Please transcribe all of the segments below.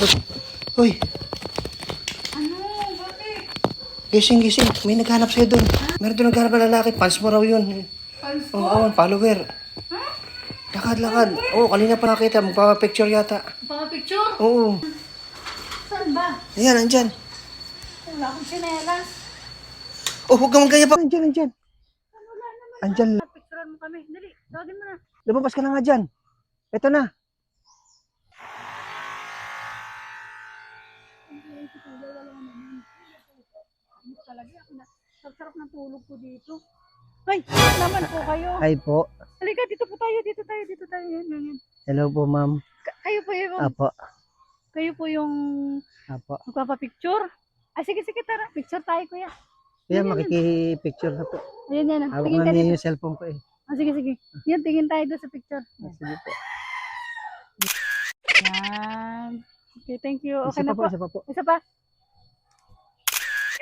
Uy, Ano? Bakit? gising. May naghanap sa'yo doon. Meron doon naghanap na lalaki. Fans mo raw yun. Fans ko? Oo, follower. Ha? Lakad. Oo, kanina pa nakita. Magpapapicture yata. Baka picture? Oo. Saan ba? Ayan, andyan. Wala akong sinelas. Oh, huwag ka magkaya pa. Andyan. Wala naman. Andyan. Picturean mo kami. Dali, tawagin mo na. Lumabas ka na nga dyan. Ito na. Talaga ako na. Sarap ng tulog ko dito. Ay, naman po kayo. Hi po. Halika, dito po tayo. Yan. Hello po, ma'am. Kayo po yung, Apo. kayo po yung Apo. magpapapicture. Ay, sige, tara. Picture tayo, kuya. Kaya makikipicture na po. Ayan. Hawak Tingin na ka niya dito. yung cellphone ko eh. Ah, sige. Yan, tingin tayo doon sa picture. Sige po. Yan. Okay, thank you. Okay Isa na pa po. po. Isa pa.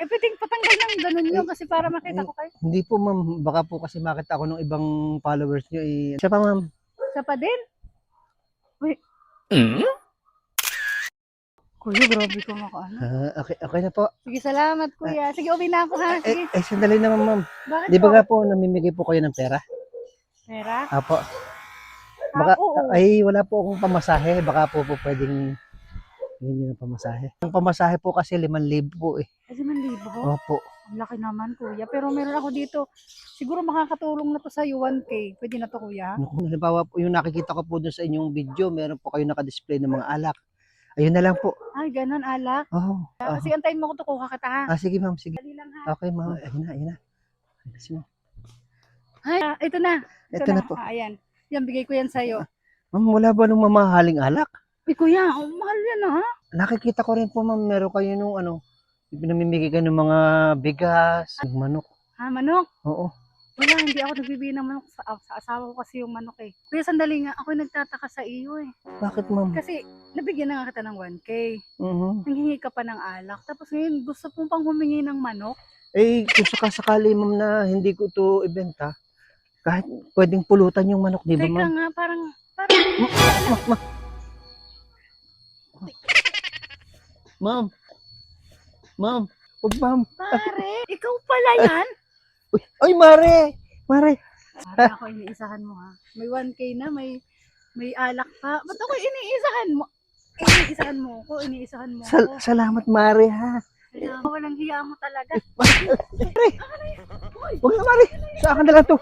Pwedeng patanggal ng ganun yun kasi para makita ko kayo. Hindi po, ma'am. Baka po kasi makita ako ng ibang followers nyo eh. Siya pa, ma'am. Isa pa din. Uy. Kuya, grabe ka makaano. Okay na po. Sige, salamat kuya. Sige, uwi na ako ha. Sige. Sandali naman, ma'am. Bakit Di ba po? nga po, namimigay po kayo ng pera? Pera? Apo. Baka, Oo. ay, wala po akong pamasahe. Baka po pwedeng hindi ng pamasahe. Ang pamasahe po kasi 5,000 po eh. Kasi 1,000. Opo. Ang laki naman kuya. Pero meron ako dito. Siguro makakatulong na to sa 1K. Pwede na to kuya. Kung halimbawa po yung nakikita ko po doon sa inyong video, meron po kayo nakadisplay ng mga alak. Ayun na lang po. Ay, ganun alak. Oh. Kasi antayin mo ko to kuha kita ha. Sige ma'am, sige. Dali lang ha. Okay ma'am. Ayun na. Sige, ma'am. Ay, ito na. Ito na po. Ayan. Yan, bigay ko yan sa'yo. Ma'am, wala ba nung mamahaling alak? Uy, kuya, mahal yan ha. Nakikita ko rin po ma'am, meron kayo nung pinamimigay kayo ng mga bigas, yung manok. Ha, manok? Oo. Wala, hindi ako nagbibigay ng manok. Sa asawa ko kasi yung manok eh. Kuya, sandali nga. Ako nagtataka sa iyo eh. Bakit ma'am? Kasi, nabigyan na nga kita ng 1K. Mhm. Nanghingi ka pa ng alak. Tapos ngayon, gusto mo pang humingi ng manok? Eh, kung sakasakali ma'am na hindi ko to ibenta, kahit pwedeng pulutan yung manok, di ba Teka ma'am? nga, parang, Ma'am, huwag ma'am. pare, ikaw pala yan? Ay, Mare! Pare, ako iniisahan mo ha. May 1K na, may alak pa. Ba't ako iniisahan mo? Iniisahan mo ako. Salamat, Mare, ha? Kaya walang hiya mo talaga. Huwag na, Mare. Sa akin na lang to.